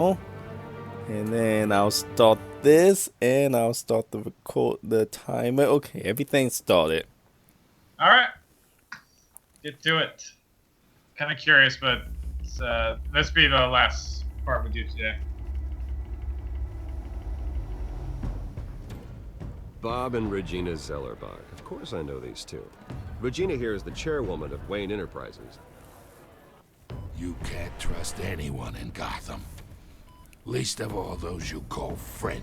And then I'll start this, and I'll start the timer. Okay, everything's started. All right, get to it. Kind of curious, but this be the last part we do today. Bob and Regina Zellerbach. Of course I know these two. Regina here is the chairwoman of Wayne Enterprises. You can't trust anyone in Gotham. Least of all those you call friend.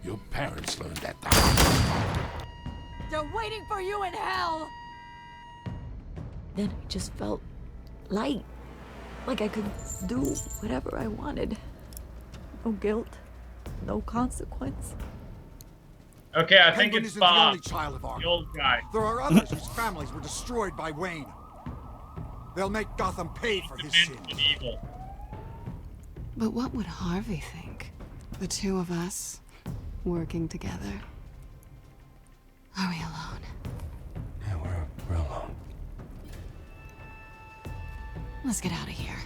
Your parents learned at the hospital. They're waiting for you in hell! Then I just felt light. Like I could do whatever I wanted. No guilt, no consequence. Okay, I think Penguin it's isn't Bob, the only child of ours. the old guy. There are others whose families were destroyed by Wayne. They'll make Gotham pay for his sins. Evil. But what would Harvey think? The two of us working together. Are we alone? Yeah, we're alone. Let's get out of here.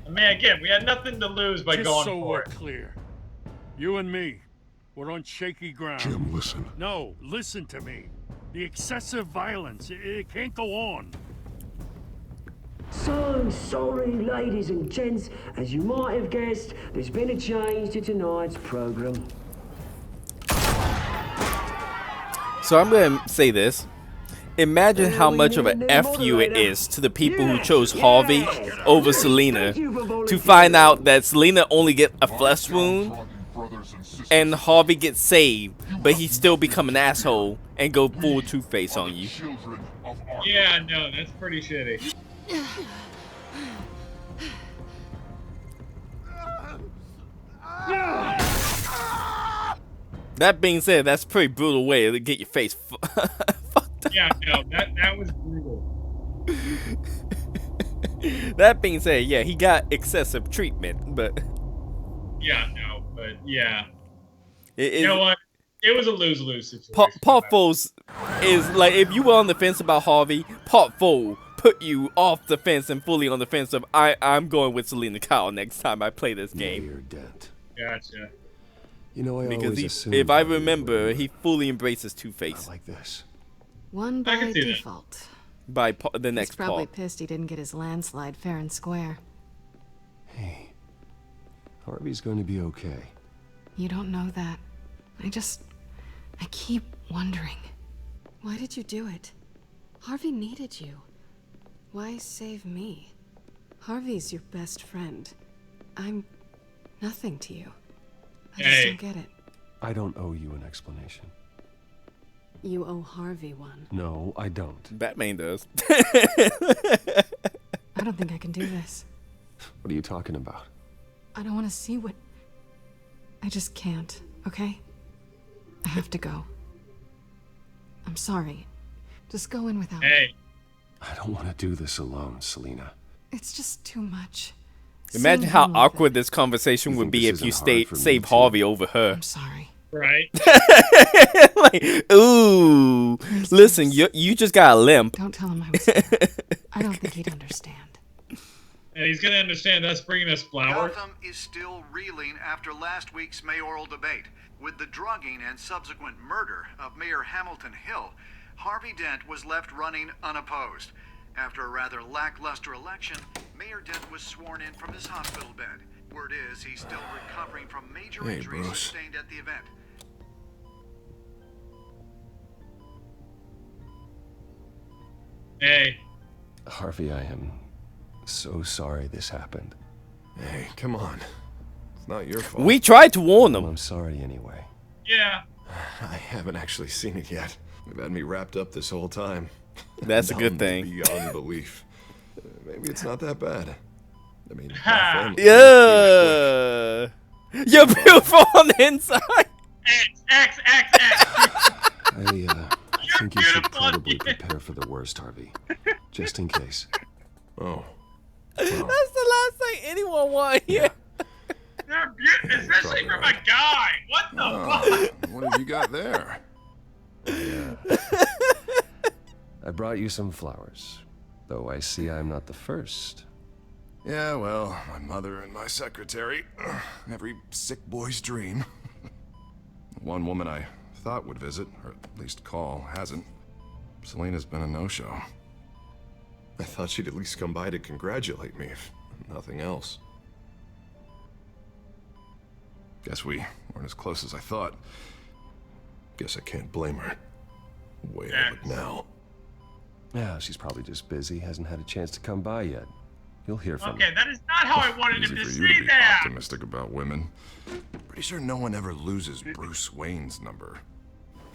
I mean, again, we had nothing to lose by Just going so for we're it. clear, you and me, we're on shaky ground. Jim, listen. No, listen to me. The excessive violence, it can't go on. So sorry, ladies and gents. As you might have guessed, there's been a change to tonight's program. So I'm gonna say this. Imagine how much of an FU it is to the people who chose Harvey over Selina to find out that Selina only get a flesh wound and Harvey gets saved, but he still become an asshole and go full Two-Face on you. Yeah, no, that's pretty shitty. That being said, that's a pretty brutal way to get your face fucked up. Yeah, no, that was brutal. That being said, yeah, he got excessive treatment, but Yeah, no, but yeah. you know what? It was a lose-lose situation. Part 4 is like, if you were on the fence about Harvey, Part 4 put you off the fence and fully on the fence of I'm going with Selena Kyle next time I play this game. Mayor Dent. Gotcha. You know, I Because always he, assumed if I remember, he fully embraces Two-Face not like this. One I by can see that. default. by the He's next probably part. pissed he didn't get his landslide fair and square. Hey, Harvey's going to be okay. You don't know that. I keep wondering. Why did you do it? Harvey needed you. Why save me? Harvey's your best friend. I'm nothing to you. I just Hey. don't get it. I don't owe you an explanation. You owe Harvey one. No, I don't. Batman does. I don't think I can do this. What are you talking about? I don't want to see what... I just can't, okay? I have to go. I'm sorry. Just go in without me. Hey, I don't want to do this alone, Selena. It's just too much. Imagine Same how thing with awkward it. this conversation You would think be this if you isn't hard for me save too? Harvey over her. I'm sorry. right? Like, ooh, listen, you just got a limp. Don't tell him I was there. I don't think he'd understand. And he's gonna understand us bringing us flowers. Gotham is still reeling after last week's mayoral debate. With the drugging and subsequent murder of Mayor Hamilton Hill, Harvey Dent was left running unopposed. After a rather lackluster election, Mayor Dent was sworn in from his hospital bed. Word is he's still recovering from major Hey, injuries Bruce. sustained at the event. Hey, Harvey, I am so sorry this happened. Hey, come on. It's not your fault. We tried to warn Well, them. I'm sorry anyway. yeah. I haven't actually seen it yet. They've had me wrapped up this whole time. That's a good Numb thing. Beyond belief. Maybe it's not that bad. I mean, my Ha! family- Yeah, you're beautiful on the inside. X. I think you should beautiful. probably prepare for the worst, Harvey. Just in case. Oh. That's the last thing anyone want here. You're beautiful, especially from a guy. What the fuck? What have you got there? I brought you some flowers. Though I see I'm not the first Yeah, well, my mother and my secretary. Every sick boy's dream. One woman I thought would visit, or at least call, hasn't. Selena's been a no-show. I thought she'd at least come by to congratulate me, if nothing else. Guess we weren't as close as I thought. Guess I can't blame her. The way I look now. Yeah, she's probably just busy, hasn't had a chance to come by yet. You'll hear from her. Okay, that is not how I wanted him to Easy for you say to be that. optimistic about women. Pretty sure no one ever loses Bruce Wayne's number.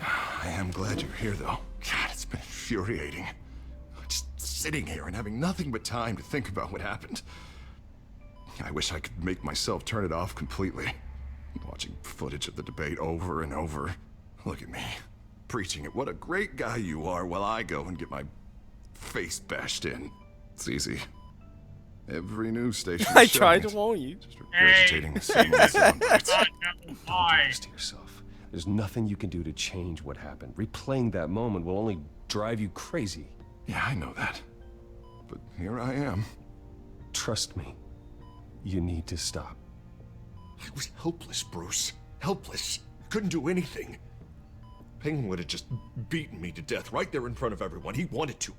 I am glad you're here, though. God, it's been infuriating. Just sitting here and having nothing but time to think about what happened. I wish I could make myself turn it off completely. Watching footage of the debate over and over. Look at me, preaching it. What a great guy you are, while I go and get my face bashed in. It's easy. Every news station. I tried to warn you. Just regurgitating the same sound bites. Why? To yourself. There's nothing you can do to change what happened. Replaying that moment will only drive you crazy. Yeah, I know that. But here I am. Trust me. You need to stop. I was helpless, Bruce. Helpless. Couldn't do anything. Penguin would have just beaten me to death right there in front of everyone. He wanted to.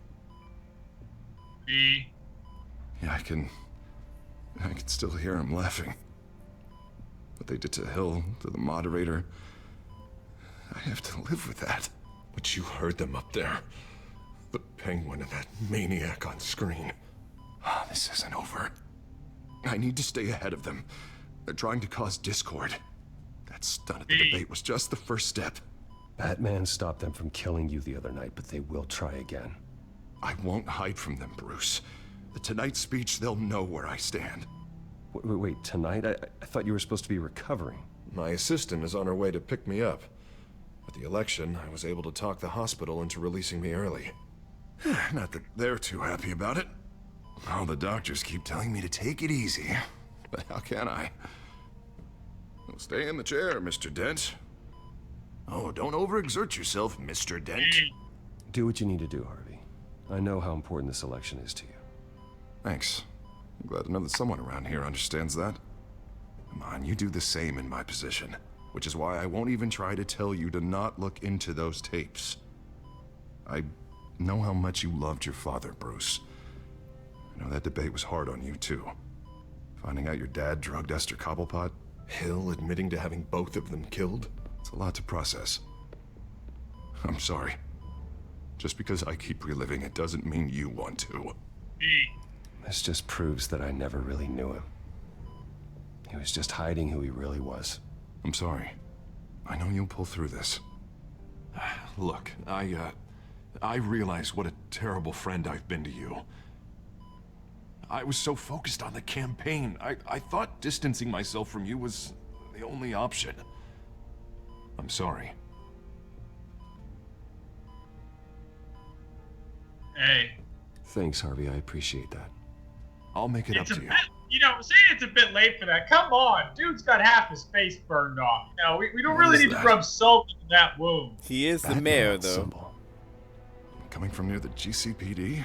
B. Yeah, I can still hear him laughing. What they did to Hill, to the moderator. I have to live with that. But you heard them up there. The Penguin and that maniac on screen. This isn't over. I need to stay ahead of them. They're trying to cause discord. That stunt at the debate was just the first step. Batman stopped them from killing you the other night, but they will try again. I won't hide from them, Bruce. The Tonight speech, they'll know where I stand. Wait, tonight? I thought you were supposed to be recovering. My assistant is on her way to pick me up. At the election, I was able to talk the hospital into releasing me early. Not that they're too happy about it. All the doctors keep telling me to take it easy. But how can I? Well, stay in the chair, Mr. Dent. Oh, don't overexert yourself, Mr. Dent. Do what you need to do, Harvey. I know how important this election is to you. Thanks. I'm glad to know that someone around here understands that. Come on, you do the same in my position. Which is why I won't even try to tell you to not look into those tapes. I know how much you loved your father, Bruce. I know that debate was hard on you, too. Finding out your dad drugged Esther Cobblepot, Hill admitting to having both of them killed. It's a lot to process. I'm sorry. Just because I keep reliving it doesn't mean you want to. This just proves that I never really knew him. He was just hiding who he really was. I'm sorry. I know you'll pull through this. Look, I realize what a terrible friend I've been to you. I was so focused on the campaign. I thought distancing myself from you was the only option. I'm sorry. Hey. Thanks, Harvey. I appreciate that. I'll make it up to you. You know, saying it's a bit late for that. Come on, dude's got half his face burned off. You know, we don't really need to rub salt in that wound. He is the mayor, though. Symbol. Coming from near the GCPD?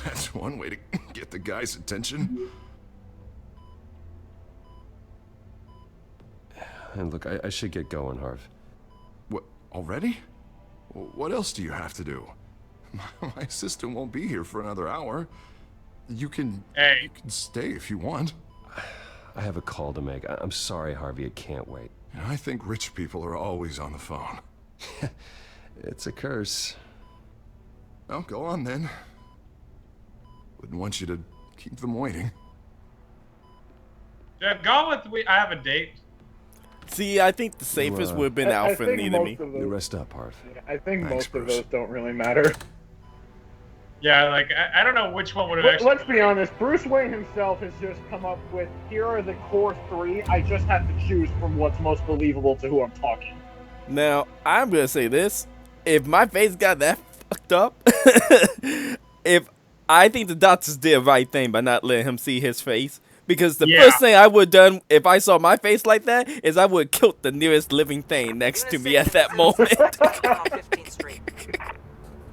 That's one way to get the guy's attention. And look, I should get going, Harv. What, already? What else do you have to do? My assistant won't be here for another hour. You can stay if you want. I have a call to make. I'm sorry, Harvey. I can't wait. I think rich people are always on the phone. It's a curse. Well, go on then. Wouldn't want you to keep them waiting. Gone with I have a date. See, I think the safest would have been Alfred leading me. You rest up, Harv. I think most of those don't really matter. Yeah, like, I don't know which one would have actually... Let's be honest, Bruce Wayne himself has just come up with, here are the core three, I just have to choose from what's most believable to who I'm talking. Now, I'm gonna say this. If my face got that fucked up, I think the doctors did the right thing by not letting him see his face. Because the first thing I would have done if I saw my face like that is I would have killed the nearest living thing next to me at that moment.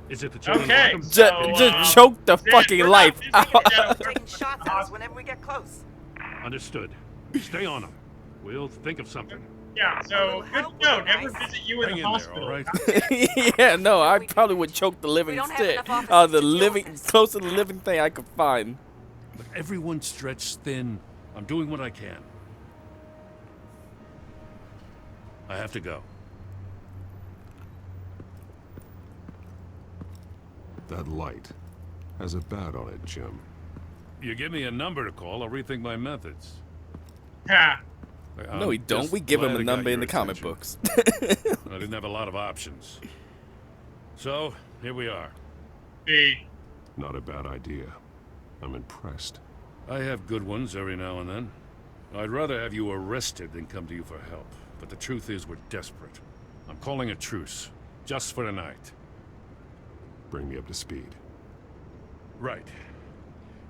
Is it the children Okay, of Arkham? Just choke the fucking we're life not out. Taking shots at us whenever we get close. Understood. Stay on them. We'll think of something. Yeah, so good to know. Never visit you in Hang the in there, hospital. all right? Yeah, no, I probably would choke the living don't have shit enough officers out of the to deal with living, this. close to the living thing I could find. Look, everyone's stretched thin. I'm doing what I can. I have to go. That light has a bat on it, Jim. You give me a number to call, I'll rethink my methods. Ha! No, we don't. We give him a number in the comic books. I didn't have a lot of options. So, here we are. Not a bad idea. I'm impressed. I have good ones every now and then. I'd rather have you arrested than come to you for help. But the truth is, we're desperate. I'm calling a truce. Just for tonight. Bring me up to speed. Right.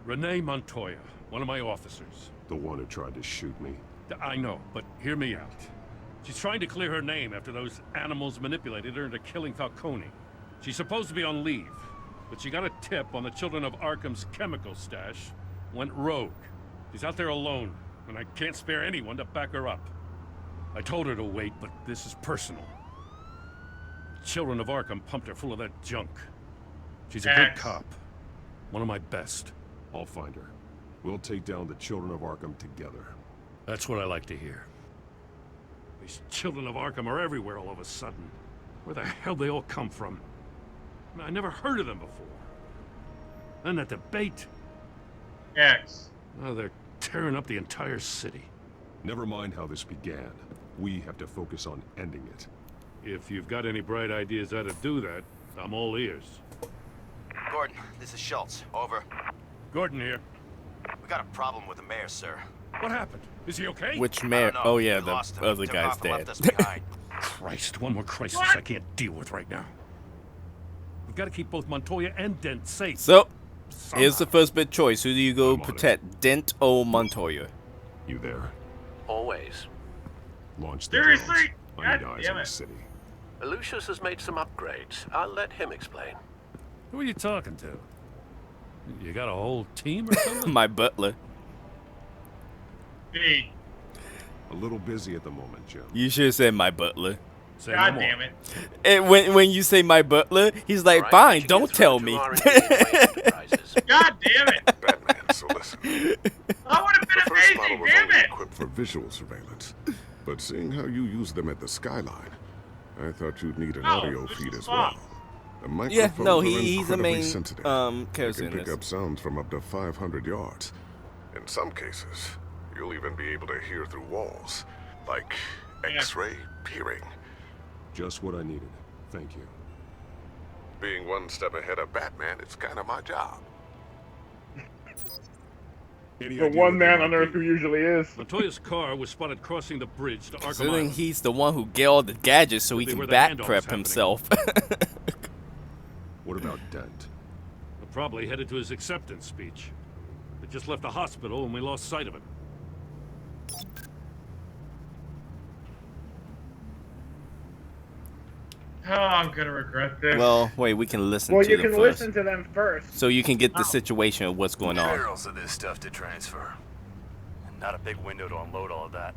Renee Montoya, one of my officers. The one who tried to shoot me. I know, but hear me out. She's trying to clear her name after those animals manipulated her into killing Falcone. She's supposed to be on leave, but she got a tip on the Children of Arkham's chemical stash, went rogue. She's out there alone, and I can't spare anyone to back her up. I told her to wait, but this is personal. Children of Arkham pumped her full of that junk. She's a good cop. One of my best. I'll find her. We'll take down the Children of Arkham together. That's what I like to hear. These Children of Arkham are everywhere all of a sudden. Where the hell they all come from? I never heard of them before. And that debate. X. Oh, they're tearing up the entire city. Never mind how this began. We have to focus on ending it. If you've got any bright ideas how to do that, I'm all ears. Gordon, this is Schultz. Over. Gordon here. We got a problem with the mayor, sir. What happened? Is he okay? Which mayor? Oh yeah, the other guy's dead. Christ, one more crisis I can't deal with right now. We've got to keep both Montoya and Dent safe. So, here's the first bit choice. Who do you go protect, Dent or Montoya? You there? Always. Launch the Seriously? drones. I need God eyes damn on the it. city. Lucius has made some upgrades. I'll let him explain. Who are you talking to? You got a whole team or something? My butler. B. A little busy at the moment, Jim. You should have said my butler. Say God no damn more. it. And when you say my butler, he's like, Right, fine, you don't get tell through me. to our enterprises. God damn it. Batman, so listen. That would have The been first model amazing, was damn only it. equipped for visual surveillance. But seeing how you use them at the skyline, I thought you'd need an audio feed as well. The microphones no, are he's the incredibly main sensitive. character They in can pick this. up sounds from up to 500 yards. In some cases, you'll even be able to hear through walls, like X-ray peering. Just what I needed. Thank you. Being one step ahead of Batman, it's kind of my job. The one man on Earth who usually is. Montoya's car was spotted crossing the bridge to Arkham So then Island. he's the one who get all the gadgets so he Could be can where the back handoff is prep happening. himself. What about Dent? We're probably headed to his acceptance speech. He just left the hospital and we lost sight of him. Oh, I'm gonna regret this. Well, wait, we can listen Well, to you them can first. listen to them first. So you can get the situation of what's going on. Barrels of this stuff to transfer. And not a big window to unload all of that.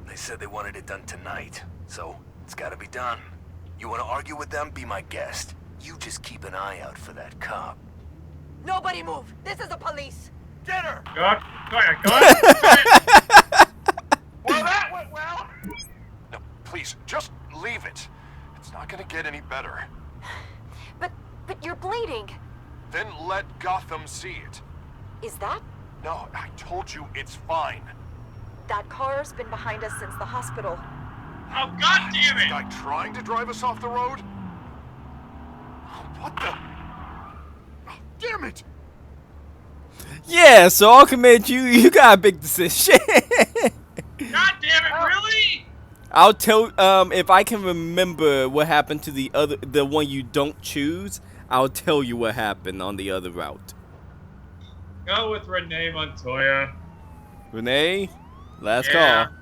They said they wanted it done tonight, so it's gotta be done. You wanna argue with them? Be my guest. You just keep an eye out for that cop. Nobody move. This is the police. Get her! Go ahead. Well, that went well! No, please, just leave it. It's not gonna get any better. But you're bleeding. Then let Gotham see it. Is that? No, I told you it's fine. That car's been behind us since the hospital. Oh, god damn This it! guy trying to drive us off the road? What the? Oh, damn it! Yeah, so Alchemist, you got a big decision. God damn it, really? I'll tell if I can remember what happened to the one you don't choose, I'll tell you what happened on the other route. Go with Renee Montoya. Renee, last Yeah. call.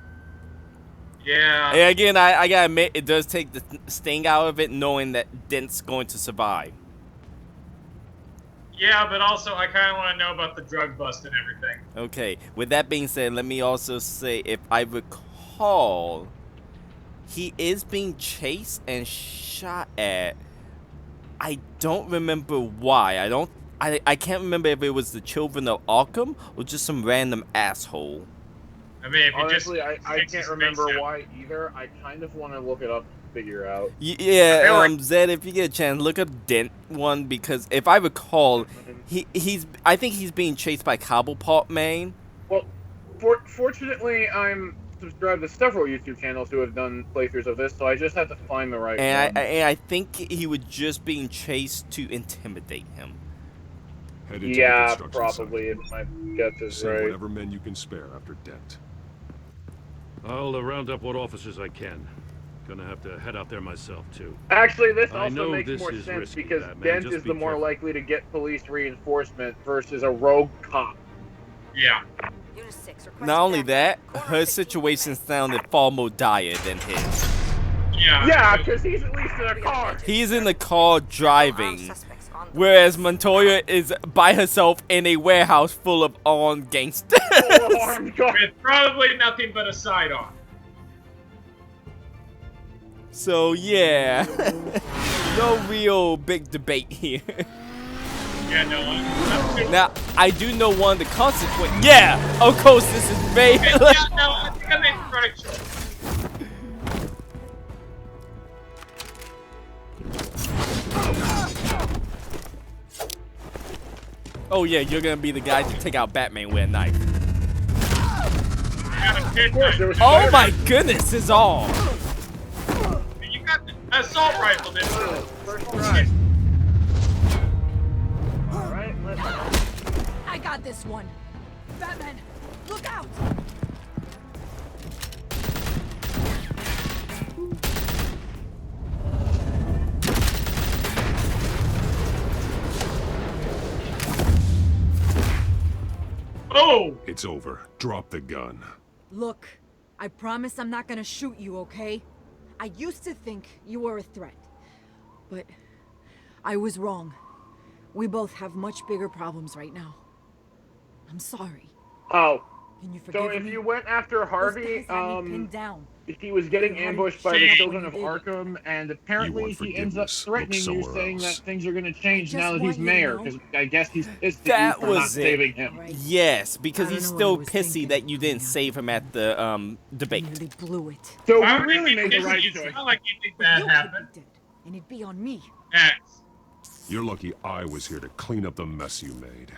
Yeah. And again, I gotta admit, it does take the sting out of it, knowing that Dent's going to survive. Yeah, but also I kind of want to know about the drug bust and everything. Okay, with that being said, let me also say, if I recall, he is being chased and shot at. I don't remember why. I can't remember if it was the children of Arkham or just some random asshole. I mean, if honestly, just I can't remember why either. I kind of want to look it up to figure out. Yeah, Zed, if you get a chance, look up Dent one, because if I recall, I think he's being chased by Cobblepot Man. Well, fortunately, I'm subscribed to several YouTube channels who have done playthroughs of this, so I just have to find the right one. And I think he was just being chased to intimidate him. Headed to the Yeah, construction probably. site. My guess is Send right. whatever men you can spare after Dent. I'll round up what officers I can. Gonna have to head out there myself, too. Actually, this I also know makes this more is sense risky, because Batman. Dent Just is be the more careful. likely to get police reinforcement versus a rogue cop. Yeah. Not only that, her situation sounded far more dire than his. Yeah, because he's at least in a car. He's in the car driving, whereas Montoya is by herself in a warehouse full of armed gangsters. With probably nothing but a sidearm. So yeah, no real big debate here. Yeah, no. Now I do know one of the consequences. Yeah, of course this is very. Yeah, no, I think I made the right choice. Oh yeah, you're gonna be the guy to take out Batman with a knife. Oh my goodness, is all. You got the assault rifle, didn't you? First try. Alright, let's... I got this one. Batman, look out! Oh! It's over. Drop the gun. Look, I promise I'm not gonna shoot you, okay? I used to think you were a threat, but I was wrong. We both have much bigger problems right now. I'm sorry. Oh. Can you forgive So me? if you went after Harvey, Those guys had me pinned down. he was getting ambushed by the children of Arkham, and apparently want he ends up forgiveness, threatening look you, somewhere saying else. that things are going to change now that he's want you to mayor, know. because I guess he's pissed at you That for not was it. saving him. Yes, because I don't he's know still what I was pissy that you didn't save him at the debate. Nearly blew it. So Why we would really he made be the right pissy? It's choice. not like you think You that could happened. be dead, and it'd be on me. X. You're lucky I was here to clean up the mess you made.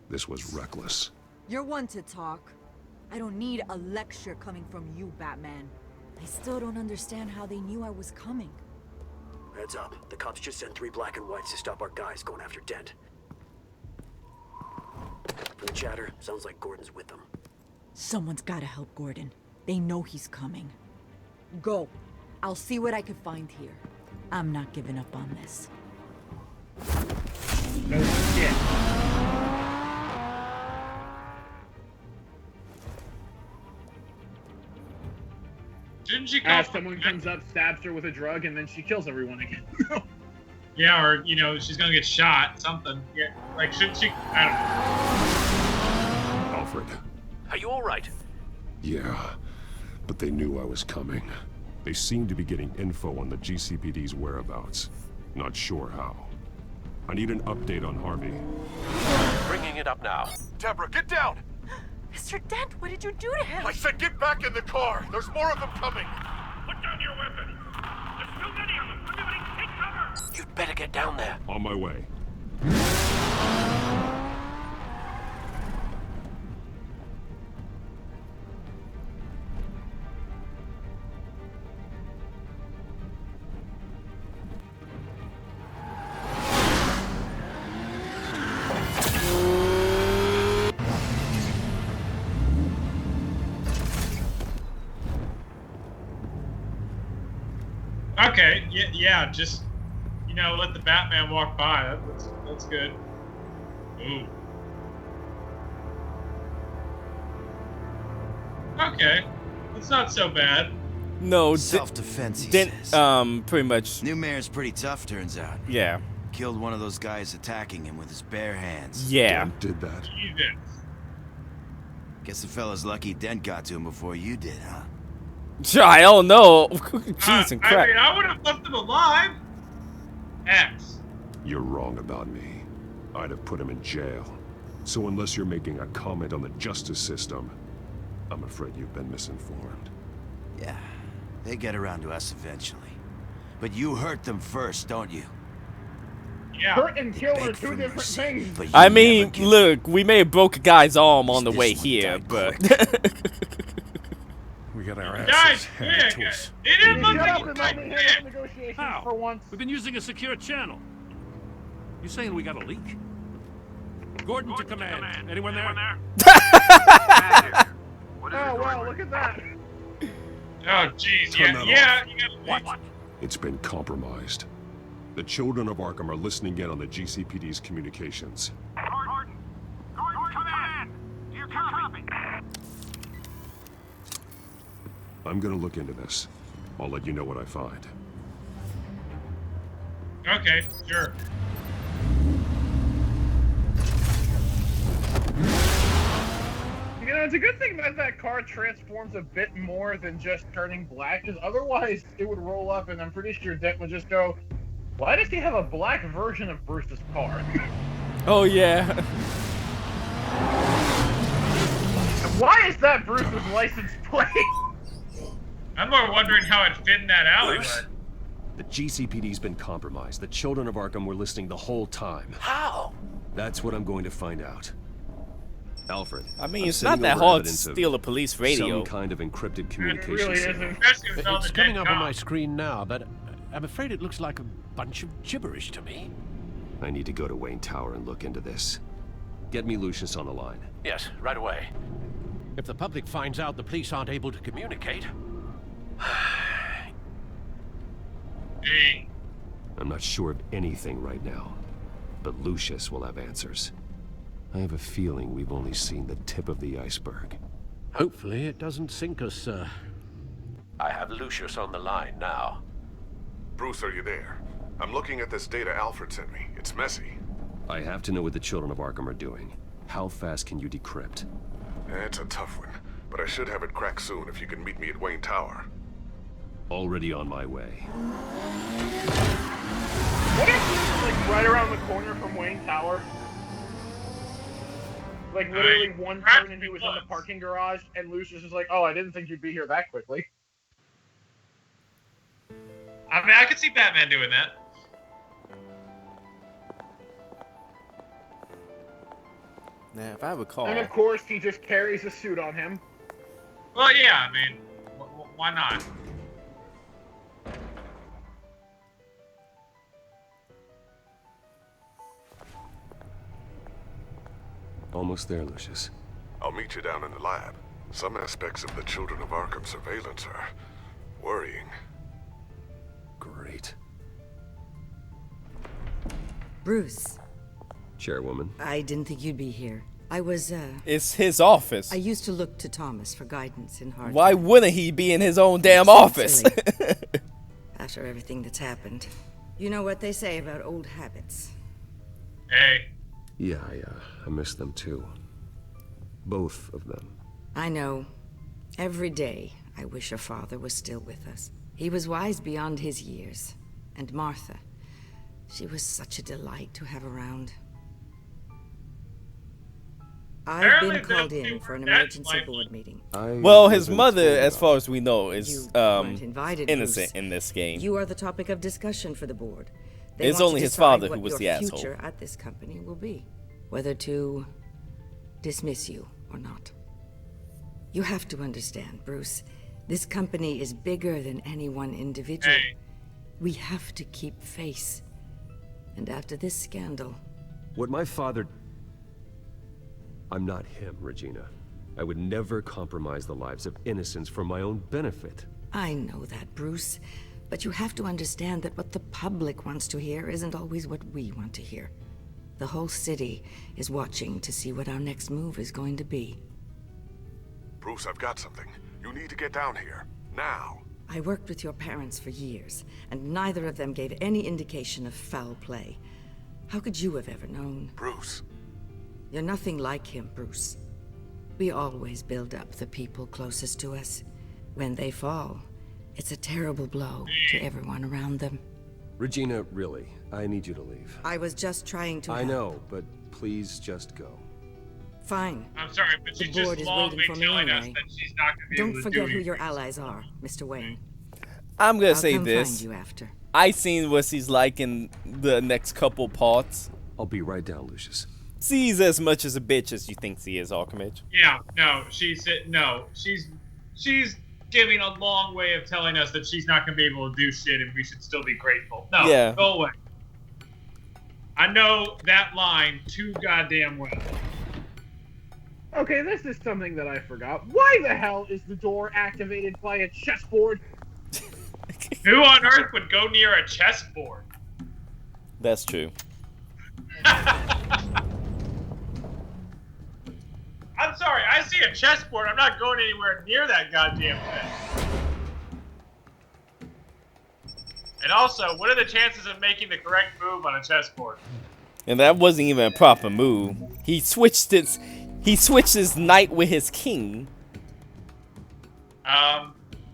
This was reckless. You're one to talk. I don't need a lecture coming from you, Batman. I still don't understand how they knew I was coming. Heads up. The cops just sent 3 black and whites to stop our guys going after Dent. From the chatter, sounds like Gordon's with them. Someone's gotta help Gordon. They know he's coming. Go. I'll see what I can find here. I'm not giving up on this. No shit. Didn't she As call someone comes up, stabs her with a drug, and then she kills everyone again. Yeah, or, you know, she's gonna get shot, something. Yeah, like, shouldn't she? I don't know. Alfred. Are you alright? Yeah, but they knew I was coming. They seemed to be getting info on the GCPD's whereabouts. Not sure how. I need an update on Harvey. Bringing it up now. Deborah, get down! Mr. Dent, what did you do to him? I said get back in the car! There's more of them coming! Put down your weapon. There's too many of them. Everybody take cover. You'd better get down there. On my way. Okay, yeah, just, you know, let the Batman walk by. That's good. Ooh. Okay, it's not so bad. No, self-defense. He didn't says. pretty much. New mayor's pretty tough, turns out. Yeah, killed one of those guys attacking him with his bare hands. Yeah. Dent did that. Jesus. Guess the fella's lucky Dent got to him before you did, huh? I don't know. Jeez and crap. I mean, I would have left him alive. X. You're wrong about me. I'd have put him in jail. So unless you're making a comment on the justice system, I'm afraid you've been misinformed. Yeah, they get around to us eventually. But you hurt them first, don't you? Yeah. Hurt and kill are two different things. I mean, look, we may have broke a guy's arm on the way here, but... We got our Guys, asses handed to quick! us. It didn't look Shut like up you and tried let me to handle win. negotiations How? for once. We've been using a secure channel. You saying we got a leak? Gordon to command. Anyone there? Oh, wow, look at that. Oh, jeez. Turn Yeah, that yeah. off. You gotta What? It's been compromised. The children of Arkham are listening in on the GCPD's communications. Gordon, command! Do you copy? I'm gonna look into this. I'll let you know what I find. Okay, sure. You know, it's a good thing that that car transforms a bit more than just turning black, because otherwise it would roll up and I'm pretty sure Dent would just go, why does he have a black version of Bruce's car? Oh, yeah. Why is that Bruce's license plate? I'm more wondering how it fit in that alleyway. The GCPD's been compromised. The children of Arkham were listening the whole time. How? That's what I'm going to find out. Alfred, I mean, I'm it's not sending that over hard to evidence of steal a police radio. Some kind of encrypted communication really signal. isn't. Especially with all It's the coming dead up on my cops. screen now, but I'm afraid it looks like a bunch of gibberish to me. I need to go to Wayne Tower and look into this. Get me Lucius on the line. Yes, right away. If the public finds out the police aren't able to communicate... Hey. I'm not sure of anything right now, but Lucius will have answers. I have a feeling we've only seen the tip of the iceberg. Hopefully it doesn't sink us, sir. I have Lucius on the line now. Bruce, are you there? I'm looking at this data Alfred sent me. It's messy. I have to know what the children of Arkham are doing. How fast can you decrypt? It's a tough one, but I should have it cracked soon if you can meet me at Wayne Tower. Already on my way. What if this is like right around the corner from Wayne Tower? Like literally one turn and he was in the parking garage and Lucius is like, oh, I didn't think you'd be here that quickly. I mean, I could see Batman doing that. Now, if I recall... And of course he just carries a suit on him. Well, yeah, I mean, why not? Almost there, Lucius. I'll meet you down in the lab. Some aspects of the Children of Arkham surveillance are worrying. Great. Bruce, Chairwoman. I didn't think you'd be here. I was, It's his office. I used to look to Thomas for guidance in hard Why times. wouldn't he be in his own damn office? After everything that's happened. You know what they say about old habits. Hey. Yeah, I miss them too. Both of them. I know. Every day, I wish your father was still with us. He was wise beyond his years. And Martha, she was such a delight to have around. I've Apparently been called they in for an were that emergency like- board meeting. Well, his mother, as far as we know, is weren't invited, innocent Bruce. in this game. You are the topic of discussion for the board. They It's want to only his decide father what who was your the asshole. future at this company will be. Whether to dismiss you or not. You have to understand, Bruce. This company is bigger than any one individual. Hey. We have to keep face. And after this scandal, What my father... I'm not him, Regina. I would never compromise the lives of innocents for my own benefit. I know that, Bruce. But you have to understand that what the public wants to hear isn't always what we want to hear. The whole city is watching to see what our next move is going to be. Bruce, I've got something. You need to get down here. Now. I worked with your parents for years, and neither of them gave any indication of foul play. How could you have ever known? Bruce. You're nothing like him, Bruce. We always build up the people closest to us. When they fall, it's a terrible blow to everyone around them. Regina, really, I need you to leave. I was just trying to I help. know, but please just go. Fine. I'm sorry, but The she's board just is longly waiting for me telling us anyway. that she's not going to be Don't able to forget do who anything. your allies are, Mr. Wayne. I'm gonna I'll say come this. find you after. I seen what she's like in the next couple parts. I'll be right down, Lucius. She's as much as a bitch as you think she is, Archimage. Yeah, no, she's giving a long way of telling us that she's not going to be able to do shit and we should still be grateful. No, Yeah. Go away. I know that line too goddamn well. Okay, this is something that I forgot. Why the hell is the door activated by a chessboard? Who on earth would go near a chessboard? That's true. I'm sorry, I see a chessboard. I'm not going anywhere near that goddamn thing. And also, what are the chances of making the correct move on a chessboard? And that wasn't even a proper move. He switched his knight with his king.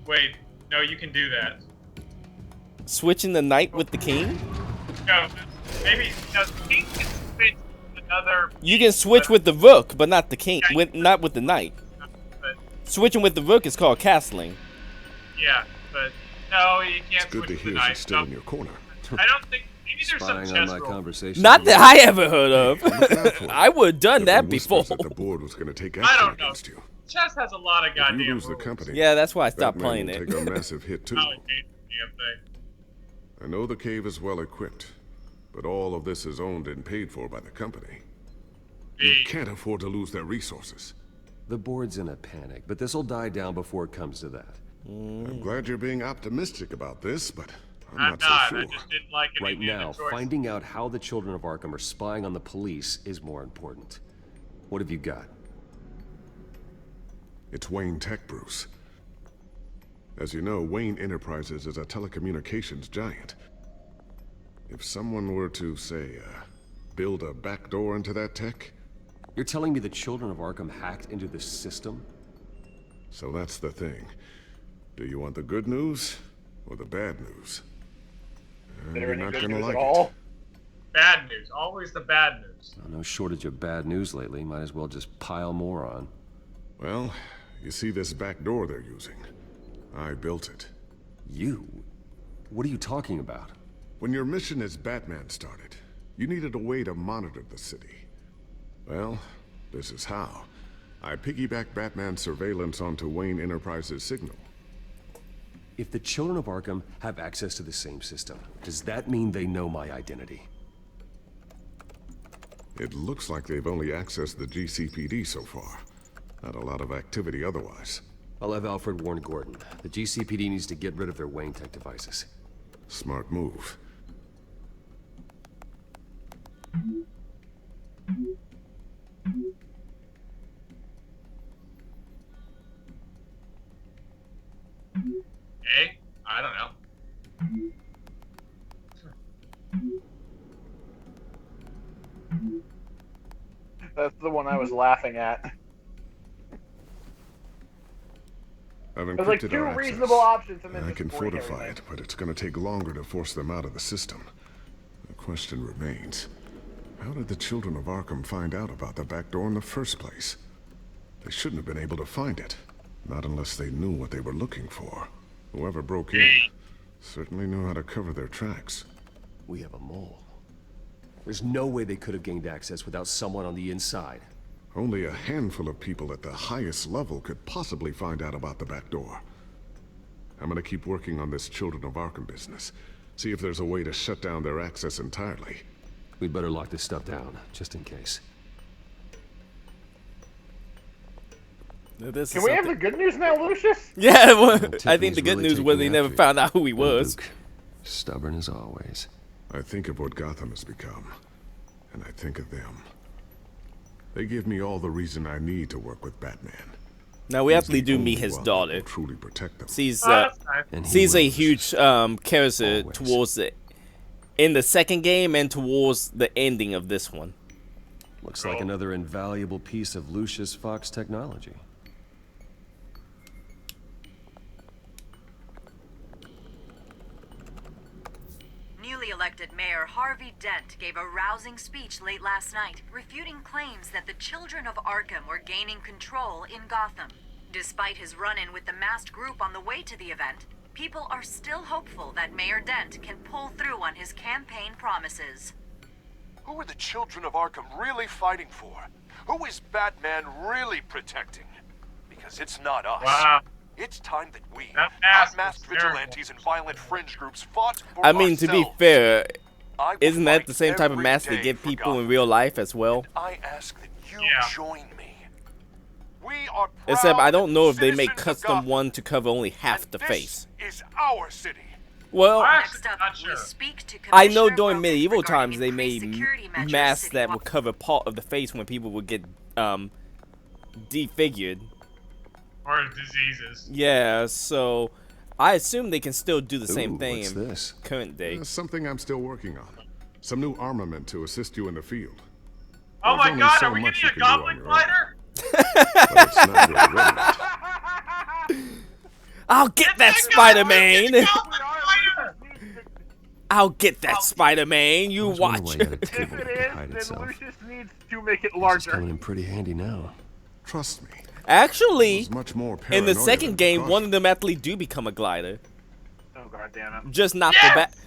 Wait, no, you can do that. Switching the knight with the king? No, maybe no, the king can switch another. You can switch with the rook, but not the king. Not with the knight. But, Switching with the rook is called castling. yeah, but no, you can't It's good switch to with the hear she's knight. still No, in your corner. I don't think. Maybe there's some Spying chess on my rule. conversation. Not that I ever heard of. I would have done that Everyone whispers before. that the board was going to take I action don't know. against you. Chess has a lot of If you goddamn lose the rules. company, Yeah, that's why I stopped Batman playing will it. take a massive hit too. Oh, I hate the damn thing. I know the cave is well equipped, but all of this is owned and paid for by the company. You can't afford to lose their resources. The board's in a panic, but this'll die down before it comes to that. I'm glad you're being optimistic about this, but I'm I'm not not. so I sure. just didn't like it. Right now, finding out how the children of Arkham are spying on the police is more important. What have you got? It's Wayne Tech, Bruce. As you know, Wayne Enterprises is a telecommunications giant. If someone were to, say, build a backdoor into that tech... You're telling me the children of Arkham hacked into this system? So that's the thing. Do you want the good news or the bad news? You're not gonna like it. Bad news. Always the bad news. No shortage of bad news lately. Might as well just pile more on. Well, you see this back door they're using? I built it. You? What are you talking about? When your mission as Batman started, you needed a way to monitor the city. Well, this is how. I piggybacked Batman's surveillance onto Wayne Enterprises' signal. If the children of Arkham have access to the same system, does that mean they know my identity? It looks like they've only accessed the GCPD so far. Not a lot of activity otherwise. I'll have Alfred warn Gordon. The GCPD needs to get rid of their Wayne Tech devices. Smart move. Hey, I don't know. That's the one I was laughing at. I've There's like encrypted two our reasonable access, options and then and I just can break fortify everything. it, but it's going to take longer to force them out of the system. The question remains, how did the children of Arkham find out about the back door in the first place? They shouldn't have been able to find it. Not unless they knew what they were looking for. Whoever broke in certainly knew how to cover their tracks. We have a mole. There's no way they could have gained access without someone on the inside. Only a handful of people at the highest level could possibly find out about the back door. I'm gonna keep working on this Children of Arkham business. See if there's a way to shut down their access entirely. We'd better lock this stuff down, just in case. Can we have the good news now, Lucius? Yeah, well, I Tiffany's think the good really news was they taking never after found you. out who he was. Luke, stubborn as always. I think of what Gotham has become, and I think of them. They give me all the reason I need to work with Batman. Now we He's actually the do only meet his one daughter. who truly protect them. She's And he she's a knows. huge character towards the in the second game and towards the ending of this one. Looks like another invaluable piece of Lucius Fox technology. Newly elected Mayor Harvey Dent gave a rousing speech late last night, refuting claims that the children of Arkham were gaining control in Gotham. Despite his run-in with the masked group on the way to the event, people are still hopeful that Mayor Dent can pull through on his campaign promises. Who are the children of Arkham really fighting for? Who is Batman really protecting? Because it's not us. Wow. It's time that we, That mask unmasked was terrible. vigilantes and violent fringe groups, fought for I mean, to be ourselves. fair, I will isn't that fight the same type of every mask they day give for people in Gotham. real life as well? I ask that you join me. We are Except I don't know if they make citizens of custom Gotham. one to cover only half the This face. is our city. Well, Next up, we speak to I know Commissioner during Roman medieval regarding times they made increased security measures masks that citywide. would cover part of the face when people would get defigured. Or diseases. Yeah, so I assume they can still do the same Ooh, thing what's in this? current day. Something I'm still working on. Some new armament to assist you in the field. Oh There's my only god, so are we much getting you a can do on goblin your glider? But it's not really ready yet. I'll get that Spider-Man! I'll get that Spider-Man, you watch. If it is, then Lucius needs to make it larger. Coming in pretty handy now. Trust me. Actually, much more in the paranoia second than game, precaution. one of them actually do become a glider. Oh god damn it. Just not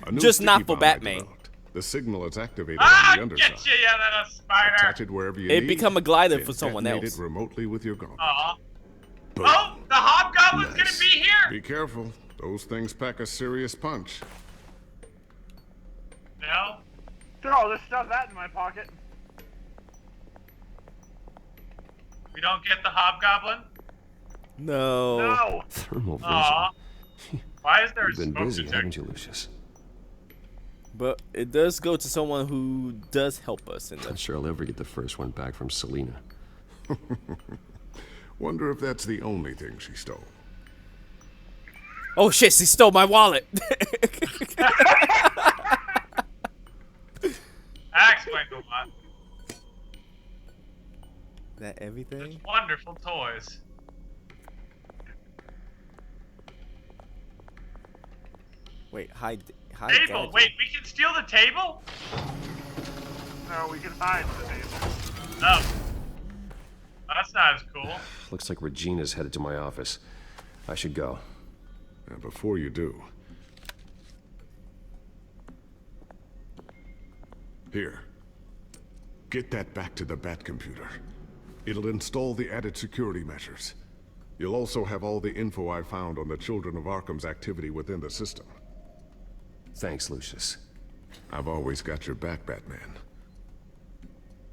A new just sticky not for bomb I Batman. developed. The signal is activated Ah, on the underside. get you, you little spider! Attach it wherever you It need. become a glider then for someone detonate else. it remotely with your gauntlet. Aw. Boom. Oh, the hobgoblin's Nice. gonna be here! Be careful. Those things pack a serious punch. No? Sure, I'll just shove that in my pocket. We don't get the hobgoblin? No. No! Thermal vision. Aw. Why is there a You've been smoke busy, detector? haven't you, Lucius? But it does go to someone who does help us in Not this. sure I'll ever get the first one back from Selina. Wonder if that's the only thing she stole. Oh shit, she stole my wallet! That explains a lot. That everything? Wonderful toys. Wait, hide Table! gadget. Wait, we can steal the table? No, we can hide the table. Oh. That's not as cool. Looks like Regina's headed to my office. I should go. And before you do... Here. Get that back to the Bat computer. It'll install the added security measures. You'll also have all the info I found on the Children of Arkham's activity within the system. Thanks, Lucius. I've always got your back, Batman.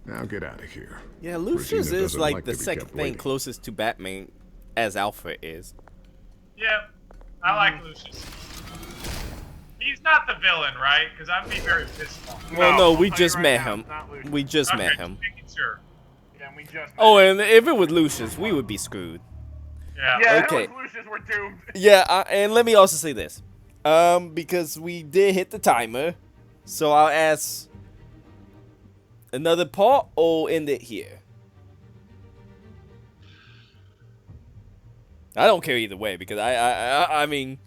Now get out of here. Yeah, Lucius Regina is doesn't like the to be second kept thing waiting. closest to Batman as Alfred is. Yeah, I like Lucius. He's not the villain, right? Because I'd be very pissed off. Well, no, we I'll tell you just right met now, him. it's not Lucius. We just Okay, met him. just making sure. Yeah, we just Oh, and if it was Lucius, we would be screwed. Yeah. Yeah, Okay. if it was Lucius, we're doomed. Yeah, and let me also say this. Because we did hit the timer, so I'll ask another part or end it here. I don't care either way because I mean,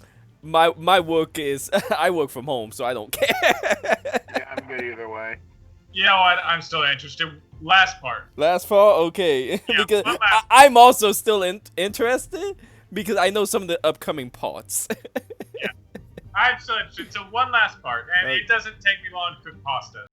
my work is I work from home, so I don't care. Yeah, I'm good either way. You know what? I'm still interested. Last part. Last part, okay. Yeah, because one last- I'm also still interested because I know some of the upcoming parts. I'm still interested. So one last part, and Okay. it doesn't take me long to cook pasta.